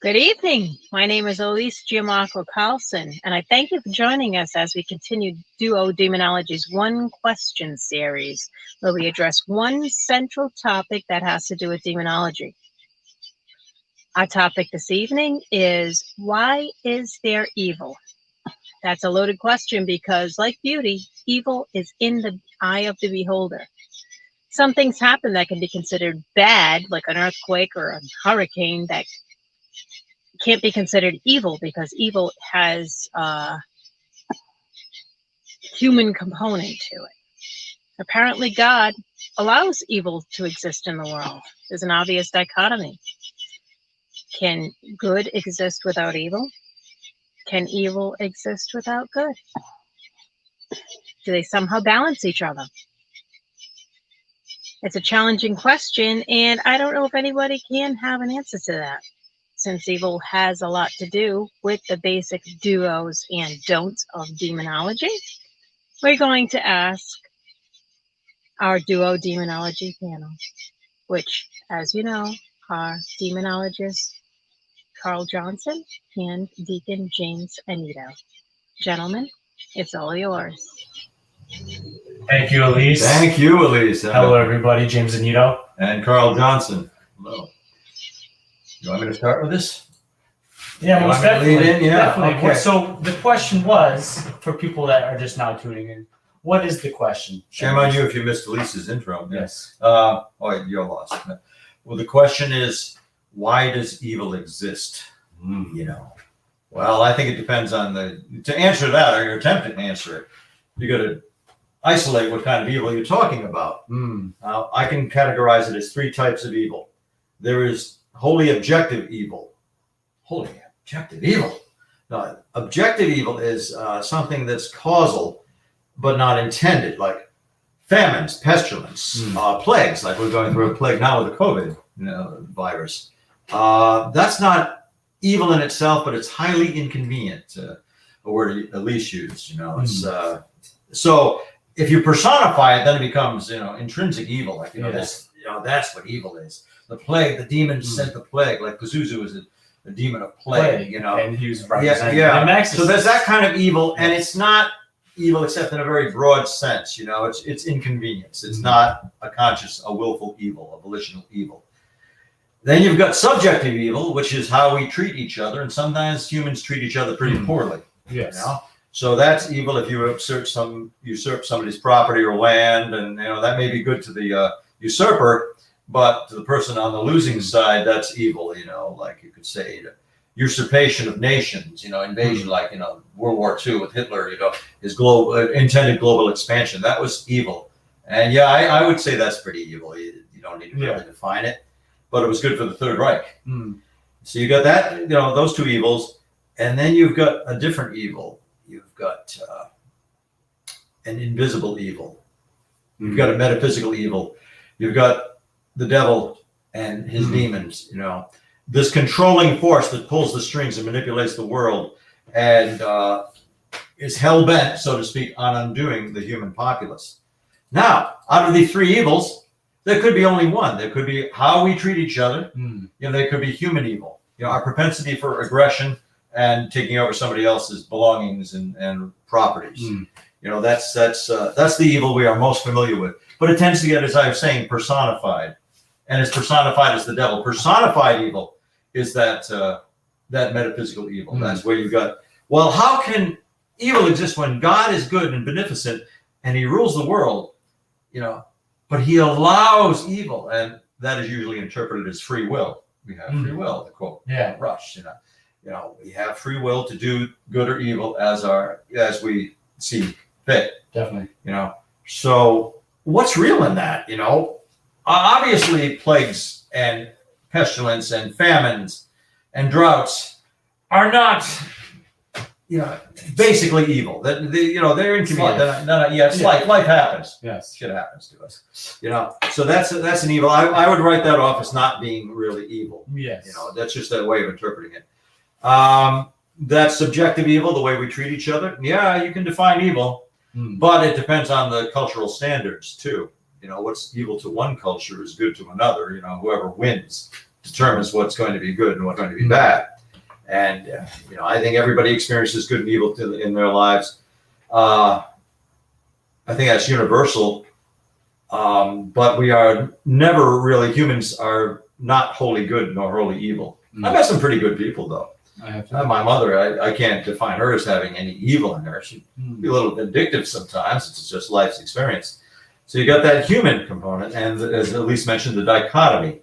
Good evening. My name is Elise Giammarco Carlson, and I thank you for joining us as we continue Duo Demonology's One Question series, where we address one central topic that has to do with demonology. Our topic this evening is, why is there evil? That's a loaded question because, like beauty, evil is in the eye of the beholder. Some things happen that can be considered bad, like an earthquake or a hurricane, that can't be considered evil because evil has a human component to it. Apparently, God allows evil to exist in the world. There's an obvious dichotomy. Can good exist without evil? Can evil exist without good? Do they somehow balance each other? It's a challenging question, and I don't know if anybody can have an answer to that, since evil has a lot to do with the basic do's and don'ts of demonology. We're going to ask our Duo Demonology panel, which, as you know, are Demonologists Carl Johnson and Deacon James Annitto. Gentlemen, it's all yours. Thank you, Elise. Thank you, Elise. Hello, everybody. James Annitto. And Carl Johnson. Hello. You want me to start with this? Yeah, most definitely. Lead in? Yeah. Definitely. Okay. So the question was, for people that are just now tuning in, what is the question? Shame on you if you missed Elise's intro. Yes. You're lost. Well, the question is, why does evil exist? Well, I think it depends on to answer that, or attempt to answer it, you got to isolate what kind of evil you're talking about. I can categorize it as three types of evil. There is wholly objective evil. Wholly objective evil. No, objective evil is something that's causal but not intended, like famines, pestilence, plagues, like we're going through a plague now with the COVID virus. That's not evil in itself, but it's highly inconvenient. A word Elise used, It's so if you personify it, then it becomes intrinsic evil. Like this, that's what evil is. The plague, the demons sent the plague. Like Pazuzu is a demon of plague, And he was representing So there's that kind of evil, and it's not evil except in a very broad sense. It's inconvenience. It's not a willful evil, a volitional evil. Then you've got subjective evil, which is how we treat each other, and sometimes humans treat each other pretty poorly. Yes. So that's evil if you usurp somebody's property or land, and that may be good to the usurper, but to the person on the losing side, that's evil. Like you could say, usurpation of nations. Invasion, like World War II with Hitler. His intended global expansion. That was evil, and I would say that's pretty evil. You don't need to really define it, but it was good for the Third Reich. So you got that, those two evils, and then you've got a different evil. You've got an invisible evil. You've got a metaphysical evil. You've got the devil and his demons, this controlling force that pulls the strings and manipulates the world and is hell-bent, so to speak, on undoing the human populace. Now, out of these three evils, there could be only one. There could be how we treat each other. There could be human evil. Our propensity for aggression and taking over somebody else's belongings and properties. That's the evil we are most familiar with. But it tends to get, as I was saying, personified. And it's personified as the devil. Personified evil is that metaphysical evil. That's where you've got, well, how can evil exist when God is good and beneficent and he rules the world, but he allows evil, and that is usually interpreted as free will. We have free will, to quote Rush, we have free will to do good or evil as we see fit. Definitely. So what's real in that? Obviously plagues and pestilence and famines and droughts are not, basically evil. They're inconvenient. It's life. Life happens. Yes. Shit happens to us. So that's an evil. I would write that off as not being really evil. Yes. That's just a way of interpreting it. That's subjective evil, the way we treat each other. Yeah, you can define evil, but it depends on the cultural standards too. What's evil to one culture is good to another. Whoever wins determines what's going to be good and what's going to be bad. And I think everybody experiences good and evil in their lives. I think that's universal. But we are never really, humans are not wholly good nor wholly evil. I've met some pretty good people, though. I have My mother, I can't define her as having any evil in her. She'd be a little vindictive sometimes. It's just life's experience. So you got that human component, and as Elise mentioned, the dichotomy,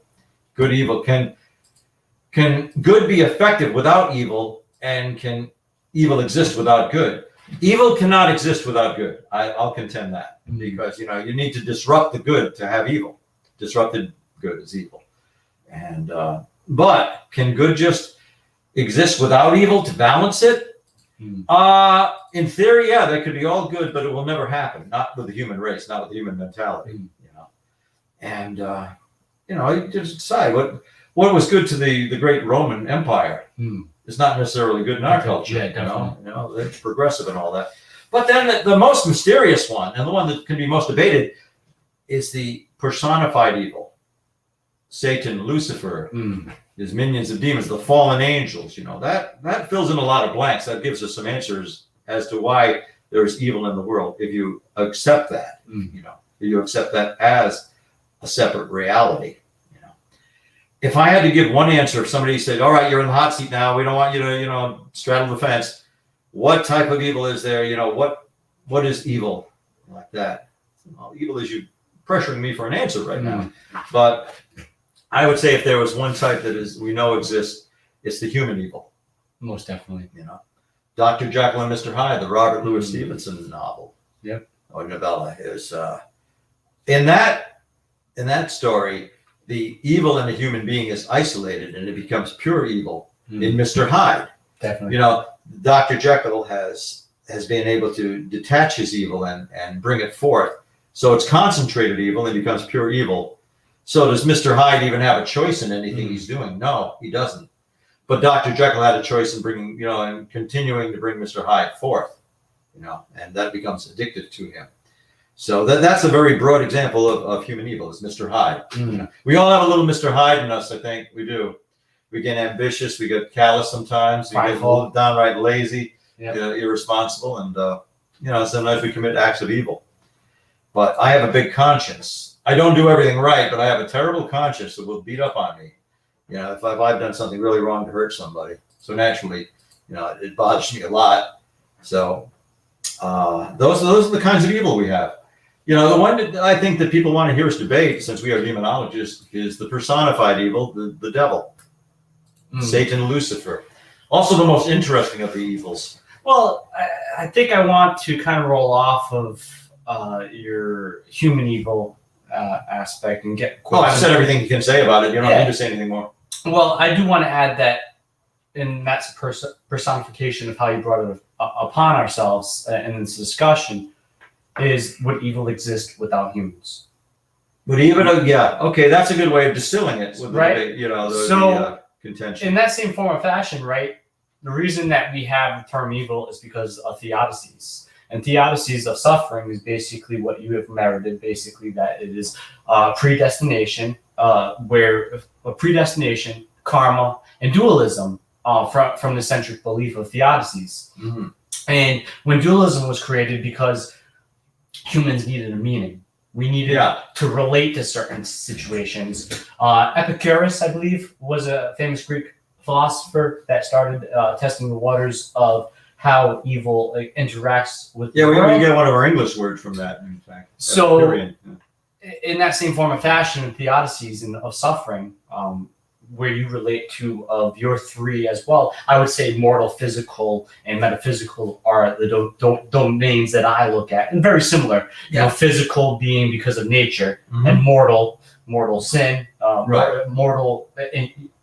good, evil. Can good be effective without evil, and can evil exist without good? Evil cannot exist without good. I'll contend that, because you need to disrupt the good to have evil. Disrupted good is evil, and but can good just exist without evil to balance it? In theory, yeah, that could be all good, but it will never happen. Not with the human race, not with the human mentality. And you just decide what was good to the great Roman Empire. It's not necessarily good in our culture. Yeah, definitely. It's progressive and all that. But then the most mysterious one, and the one that can be most debated, is the personified evil. Satan, Lucifer, his minions of demons, the fallen angels. That fills in a lot of blanks. That gives us some answers as to why there's evil in the world. If you accept that, if you accept that as a separate reality. If I had to give one answer, if somebody said, "All right, you're in the hot seat now. We don't want you to, straddle the fence. What type of evil is there? What is evil like that?" Well, evil is you pressuring me for an answer right now. But I would say if there was one type that we know exists, it's the human evil. Most definitely. Dr. Jekyll and Mr. Hyde, the Robert Louis Stevenson novel. Yep. Or novella is in that story. The evil in a human being is isolated, and it becomes pure evil in Mr. Hyde. Definitely. Dr. Jekyll has been able to detach his evil and bring it forth. So it's concentrated evil and becomes pure evil. So does Mr. Hyde even have a choice in anything he's doing? No, he doesn't. But Dr. Jekyll had a choice in bringing, and continuing to bring Mr. Hyde forth, and that becomes addictive to him. So that's a very broad example of human evil, is Mr. Hyde. We all have a little Mr. Hyde in us, I think. We do. We get ambitious. We get callous sometimes. We get a little downright lazy, irresponsible, and sometimes we commit acts of evil. But I have a big conscience. I don't do everything right, but I have a terrible conscience that will beat up on me. If I've done something really wrong to hurt somebody. So naturally, it bothers me a lot. So those are the kinds of evil we have. The one that I think that people want to hear us debate, since we are demonologists, is the personified evil, the devil, Satan, Lucifer. Also the most interesting of the evils. Well, I think I want to kind of roll off of your human evil aspect and get. I've said everything you can say about it. You don't need to say anything more. Well, I do want to add that, and that's personification of how you brought it upon ourselves in this discussion, is would evil exist without humans? Would even okay, that's a good way of distilling it, right? The contention. In that same form of fashion, right? The reason that we have the term evil is because of theodicies. And theodicies of suffering is basically what you have merited, basically that it is predestination, where predestination, karma, and dualism from the centric belief of theodicies. And when dualism was created, because humans needed a meaning. We needed to relate to certain situations. Epicurus, I believe, was a famous Greek philosopher that started testing the waters of how evil interacts with the world. We get one of our English words from that, in fact. So, in that same form of fashion, theodicies and of suffering, where you relate to of your three as well, I would say mortal, physical, and metaphysical are the domains that I look at, and very similar. Physical being because of nature, and mortal sin, mortal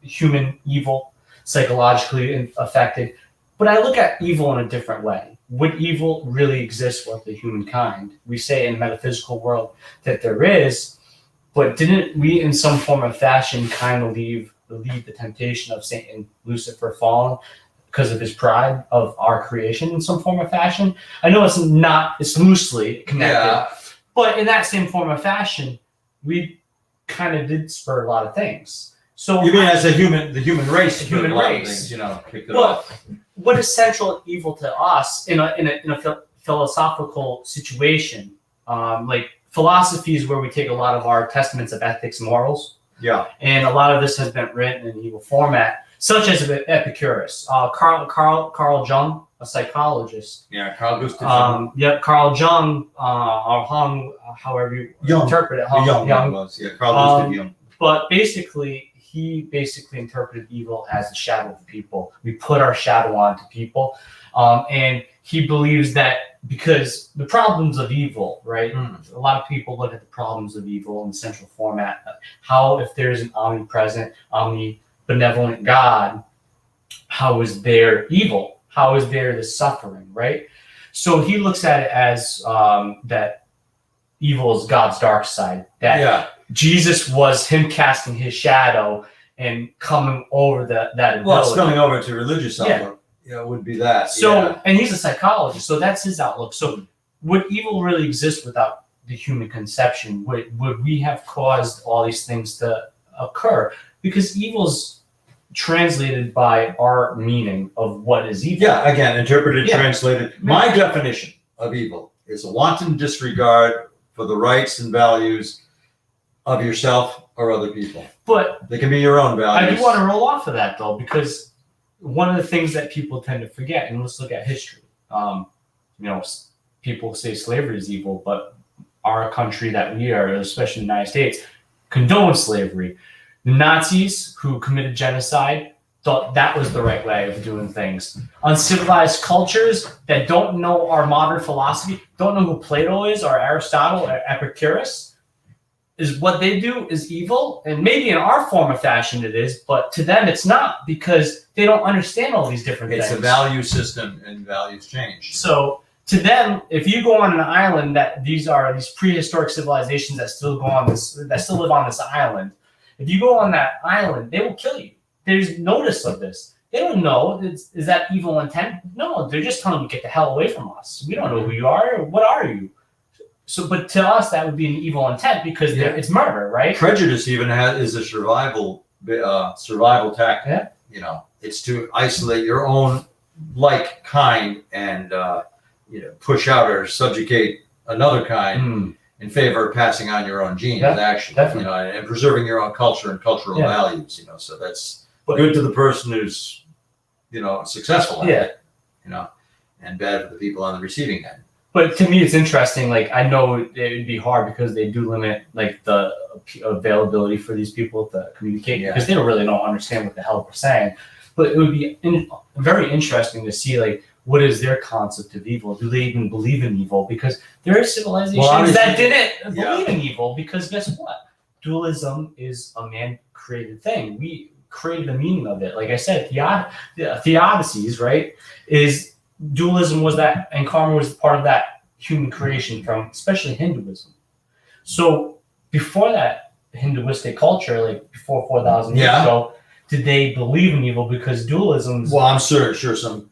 human evil, psychologically affected. But I look at evil in a different way. Would evil really exist with the humankind? We say in the metaphysical world that there is, but didn't we in some form of fashion kind of leave the temptation of Satan, Lucifer fallen because of his pride of our creation in some form of fashion? I know it's loosely connected, but in that same form of fashion, we kind of did spur a lot of things. So You mean as the human race? The human a lot of race. things, you know, kicked it But off. what is central evil to us in a philosophical situation? Like philosophy is where we take a lot of our testaments of ethics, morals, Yeah. and a lot of this has been written in evil format, such as Epicurus, Carl Jung, a psychologist. Yeah. Carl Gustav. Carl Jung, or Hung, however you Jung. interpret it, Young was. Yeah. Carl Gustav Jung. But basically, he interpreted evil as the shadow of people. We put our shadow onto people. And he believes that because the problems of evil, right? A lot of people look at the problems of evil in central format. How, if there's an omnipresent, omnibenevolent God, how is there evil? How is there the suffering, right? So he looks at it as that evil is God's dark side. That Jesus was him casting his shadow and coming over that ability. Well, spilling over to religious outlook, it would be that. So, and he's a psychologist, so that's his outlook. So, would evil really exist without the human conception? Would we have caused all these things to occur? Because evil's translated by our meaning of what is evil. Yeah, again, interpreted, translated. My definition of evil is a wanton disregard for the rights and values of yourself or other people. But they can be your own values. I do want to roll off of that though, because one of the things that people tend to forget, and let's look at history. People say slavery is evil, but our country that we are, especially the United States, condones slavery. The Nazis who committed genocide thought that was the right way of doing things. Uncivilized cultures that don't know our modern philosophy, don't know who Plato is or Aristotle or Epicurus, is what they do is evil. And maybe in our form of fashion it is, but to them it's not, because they don't understand all these different things. It's a value system and values change. So to them, if you go on an island that these prehistoric civilizations that still live on this island, if you go on that island, they will kill you. There's notice of this. They don't know. Is that evil intent? No, they're just telling you, get the hell away from us. We don't know who you are. What are you? So, but to us, that would be an evil intent because it's murder, right? Prejudice even is a survival tactic. Yeah. It's to isolate your own like kind and push out or subjugate another kind in favor of passing on your own genes, actually, and preserving your own culture and cultural values. So that's good to the person who's successful at it, and bad for the people on the receiving end. But to me, it's interesting. Like, I know it would be hard because they do limit like the availability for these people to communicate because they really don't understand what the hell we're saying. But it would be very interesting to see like what is their concept of evil. Do they even believe in evil? Because there are civilizations that didn't believe in evil. Because guess what? Dualism is a man-created thing. We created the meaning of it. Like I said, theodicies, right? Dualism was that, and karma was part of that human creation from especially Hinduism. So before that Hinduistic culture, like before 4,000 years ago, did they believe in evil? Because dualism. Well, I'm sure some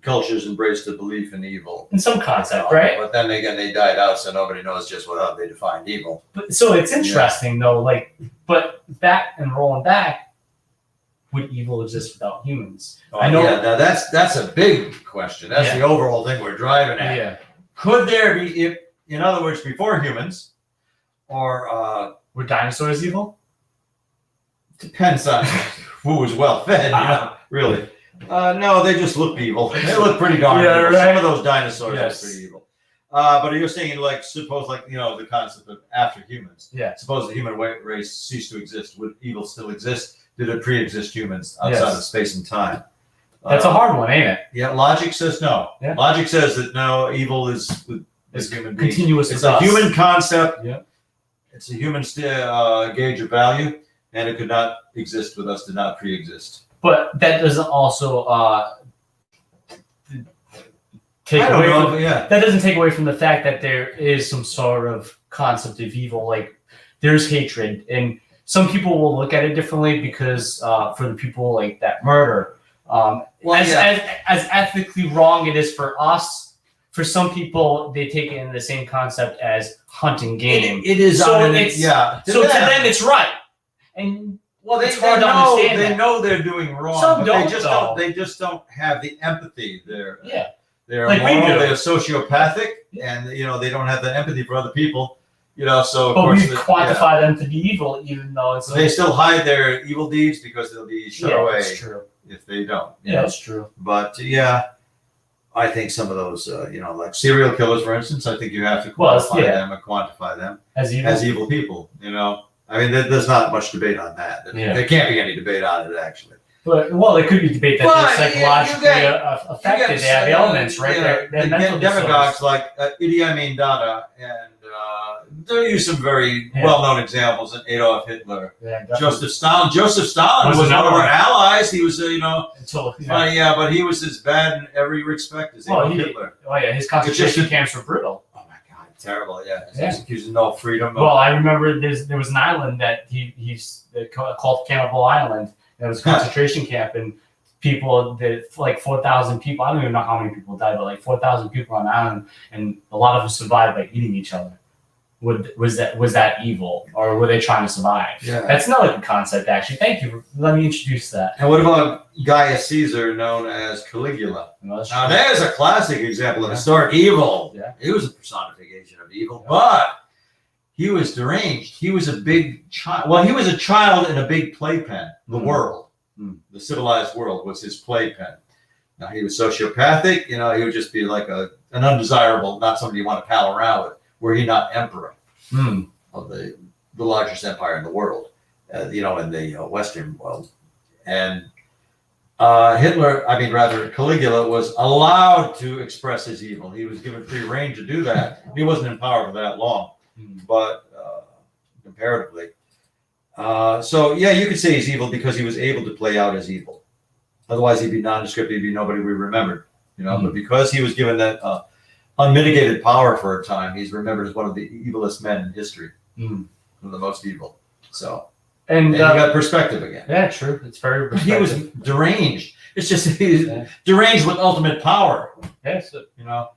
cultures embraced the belief in evil in some concept, right? But then again, they died out, so nobody knows just how they defined evil. But so it's interesting though, like, but rolling back. Would evil exist without humans? I know. Yeah, now that's a big question. That's the overall thing we're driving at. Yeah. Could there be, if, in other words, before humans, or were dinosaurs evil? Depends on who was well fed. Really. No, they just looked evil. They look pretty darn evil. Right. Some of those dinosaurs are pretty evil. But you're saying, like, suppose, like, the concept of after humans. Yeah. Suppose the human race ceased to exist. Would evil still exist? Did it pre-exist humans outside of space and time? That's a hard one, ain't it? Yeah, logic says no. Yeah. Logic says that no, evil is human beings. Continuous. It's a human concept. Yeah. It's a human gauge of value, and it could not exist with us, did not pre-exist. But that doesn't also that doesn't take away from the fact that there is some sort of concept of evil. Like, there's hatred, and some people will look at it differently because for the people like that murder, as ethically wrong it is for us, for some people they take it in the same concept as hunting game. It is. So to them it's right. And Well, it's hard to understand. They know they're doing wrong. Some but don't, they just though. don't. They just don't have the empathy. They're Like we moral, do. they're sociopathic, and they don't have the empathy for other people. So of But course we quantify them to be evil, even though it's. So they still hide their evil deeds because they'll be shut away. That's true. If they don't. Yeah, that's true. But I think some of those, like serial killers, for instance, I think you have to qualify them and quantify them as evil people. I mean, there's not much debate on that. There can't be any debate on it, actually. But there could be debate that they're psychologically affected. They have ailments, right? They're mental demagogues like Idi Amin Dada, and they use some very well-known examples. And Adolf Hitler, Joseph Stalin. Joseph Stalin was one of our allies. He was, but he was as bad in every respect as Adolf Hitler. Oh yeah, his concentration camps were brutal. Oh my God, terrible! His execution, no freedom. Well, I remember there was an island that he's called Cannibal Island. It was a concentration camp, and people, like 4,000 people. I don't even know how many people died, but like 4,000 people on the island, and a lot of them survived by eating each other. Was that evil, or were they trying to survive? Yeah. That's another good concept, actually. Thank you. Let me introduce that. And what about Gaius Caesar, known as Caligula? Now, there's a classic example of historic evil. Yeah. He was a personification of evil, but he was deranged. He was a big child. Well, he was a child in a big playpen. The world, the civilized world, was his playpen. Now, he was sociopathic. He would just be like an undesirable, not somebody you want to pal around with. Were he not emperor of the largest empire in the world, in the Western world? And Caligula was allowed to express his evil. He was given free rein to do that. He wasn't in power for that long, but comparatively. You could say he's evil because he was able to play out his evil. Otherwise, he'd be nondescript. He'd be nobody we remembered. But because he was given that unmitigated power for a time, he's remembered as one of the evilest men in history, one of the most evil. And you got perspective again. Yeah, true. It's very perspective. He was deranged. It's just he's deranged with ultimate power. Yes,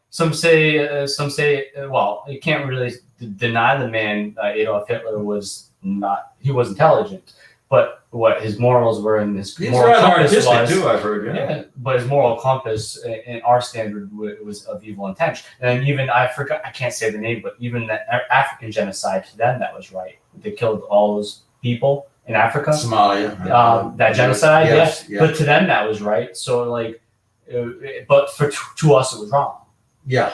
some say. Well, you can't really deny the man. Adolf Hitler was not. He was intelligent, but what his morals were and his moral compass was too. I've heard. Yeah, but his moral compass in our standard was of evil intent. And even I can't say the name, but even the African genocide, to them that was right. They killed all those people in Africa, Somalia. That genocide, yes. But to them that was right. So but to us it was wrong. Yeah.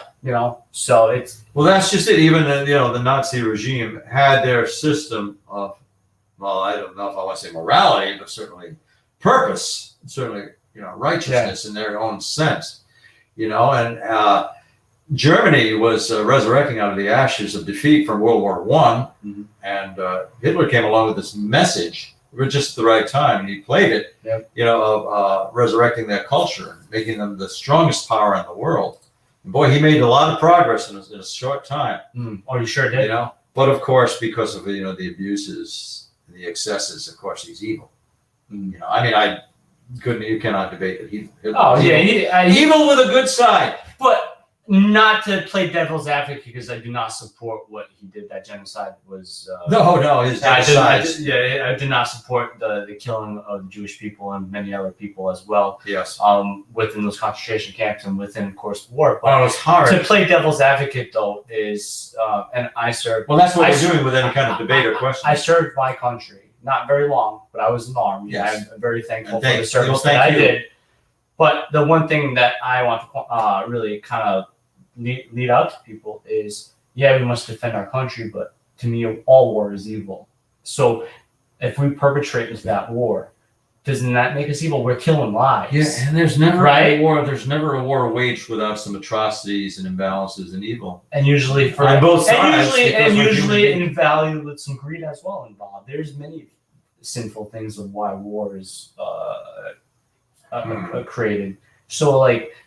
So it's that's just it. Even the Nazi regime had their system of, well, I don't know if I want to say morality, but certainly purpose, certainly righteousness in their own sense. And Germany was resurrecting out of the ashes of defeat from World War I, and Hitler came along with this message at just the right time, and he played it, of resurrecting their culture and making them the strongest power in the world. And boy, he made a lot of progress in a short time. Oh, you sure did. But of course, because of the abuses, the excesses, of course, he's evil. You cannot debate that he. Evil with a good side, but not to play devil's advocate, because I do not support what he did. That genocide was his genocide. I did not support the killing of the Jewish people and many other people as well. Yes. Within those concentration camps and within, of course, the war. But it was hard to play devil's advocate, though, is and I served. Well, that's what we're doing with any kind of debate or question. I served my country, not very long, but I was in the army. Yes. I'm very thankful for the service that I did. But the one thing that I want to really kind of lead out to people is, we must defend our country, but to me, all war is evil. So if we perpetrate that war, doesn't that make us evil? We're killing lives. Yeah, and there's never a war. There's never a war waged without some atrocities and imbalances and evil. And usually on both sides, and usually in value with some greed as well involved. There's many sinful things of why war is created. So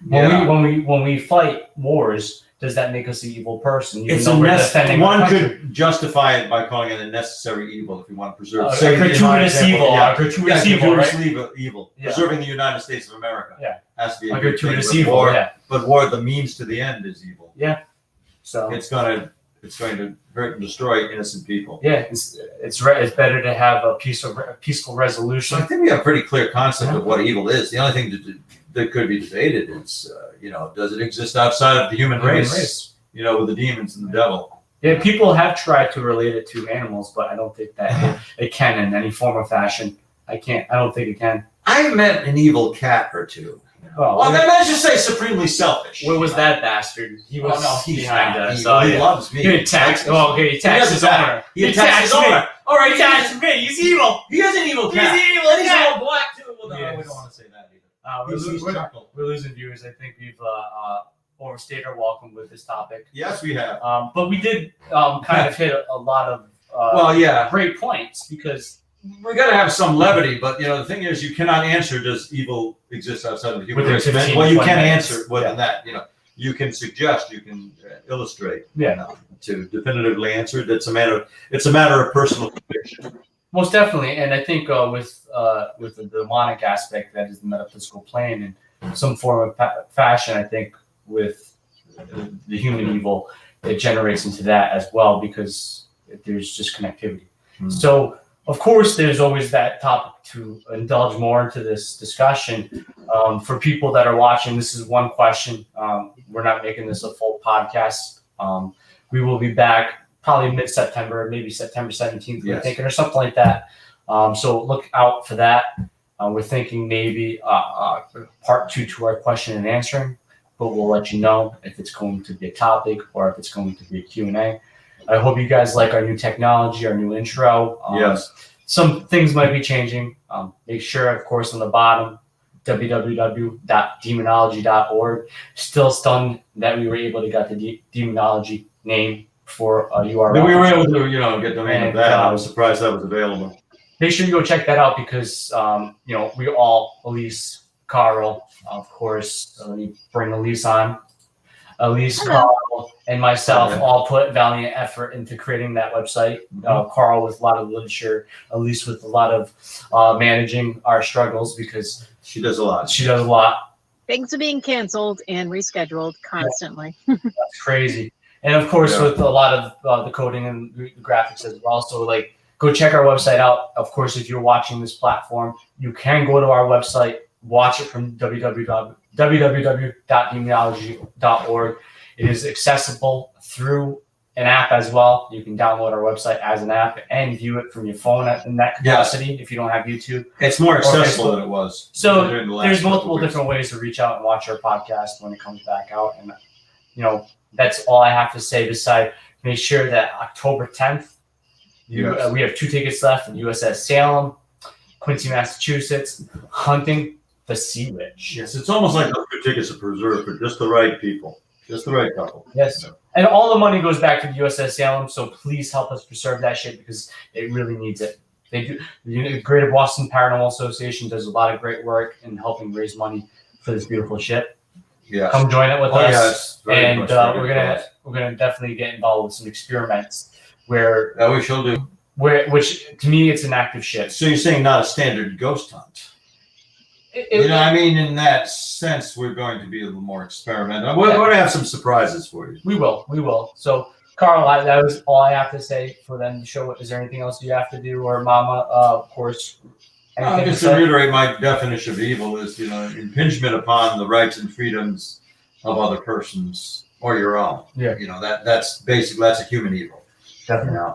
when we fight wars, does that make us an evil person? One could justify it by calling it a necessary evil if you want to preserve. Gratuitous evil. Gratuitous evil. Preserving the United States of America. Has to be a gratuitous evil. War, But war, the means to the end, is evil. Yeah. So it's going to It's going to hurt and destroy innocent people. Yeah, it's better to have a peaceful resolution. So I think we have a pretty clear concept of what evil is. The only thing that could be debated is, does it exist outside of the human race? With the demons and the devil. Yeah, people have tried to relate it to animals, but I don't think that it can in any form or fashion. I don't think it can. I met an evil cat or two. Well, then let's just say supremely selfish. Where was that bastard? He was he's behind not us. evil. He loves me. He attacks. Oh, okay, he attacks his owner. He attacks his owner. All right, he attacks me. He's evil. He is an evil cat. He's evil. And he's all black too. Well, no, Yes. we don't want to say that either. We're losing viewers. I think we've overstayed our welcome with this topic. Yes, we have. But we did kind of hit a lot of great points because we got to have some levity, but the thing is, you cannot answer does evil exist outside of the human race. Well, you can answer more than that. You can suggest, you can illustrate. To definitively answer, it's a matter of personal conviction. Most definitely, and I think with the demonic aspect, that is the metaphysical plane, in some form of fashion, I think with the human evil, it generates into that as well because there's just connectivity. So. Of course, there's always that topic to indulge more into this discussion. For people that are watching, this is one question. We're not making this a full podcast. We will be back probably mid-September, maybe September 17th, we're thinking, or something like that. So look out for that. We're thinking maybe part 2 to our question and answering, but we'll let you know if it's going to be a topic or if it's going to be a Q&A. I hope you guys like our new technology, our new intro. Yes. Some things might be changing. Make sure, of course, on the bottom, www.demonology.org. Still stunned that we were able to get the demonology name for a URL. We were able to, get the name of that. I was surprised that was available. Make sure you go check that out because, we all, Elise, Carl, of course, let me bring Elise on. Elise, Carl, and myself all put valiant effort into creating that website. Carl with a lot of literature, Elise with a lot of managing our struggles because she does a lot. Things are being canceled and rescheduled constantly. That's crazy. And of course, with a lot of the coding and the graphics as well. So go check our website out. Of course, if you're watching this platform, you can go to our website, watch it from www.demonology.org. It is accessible through an app as well. You can download our website as an app and view it from your phone in that capacity if you don't have YouTube. It's more accessible than it was. So there's multiple different ways to reach out and watch our podcast when it comes back out. And, that's all I have to say beside make sure that October 10th, we have 2 tickets left in USS Salem, Quincy, Massachusetts, hunting the sea witch. Yes, it's almost like those 2 tickets are preserved for just the right people, just the right couple. Yes, and all the money goes back to the USS Salem. So please help us preserve that shit because it really needs it. They do. The Greater Boston Paranormal Association does a lot of great work in helping raise money for this beautiful ship. Yeah, come join it with us, and we're gonna definitely get involved with some experiments where we shall do. Which to me it's an active ship. So you're saying not a standard ghost hunt? In that sense, we're going to be a little more experimental. We're going to have some surprises for you. We will. So, Carl, that was all I have to say for them to show. Is there anything else you have to do, or Mama? Of course. Just to reiterate, my definition of evil is, impingement upon the rights and freedoms of other persons or your own. Yeah. That's basically that's a human evil. Definitely.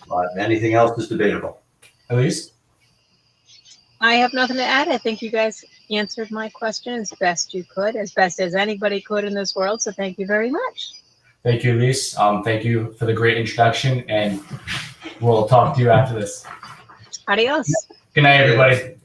But anything else is debatable. Elise? I have nothing to add. I think you guys answered my question as best you could, as best as anybody could in this world. So thank you very much. Thank you, Elise. Thank you for the great introduction, and we'll talk to you after this. Adios. Good night, everybody.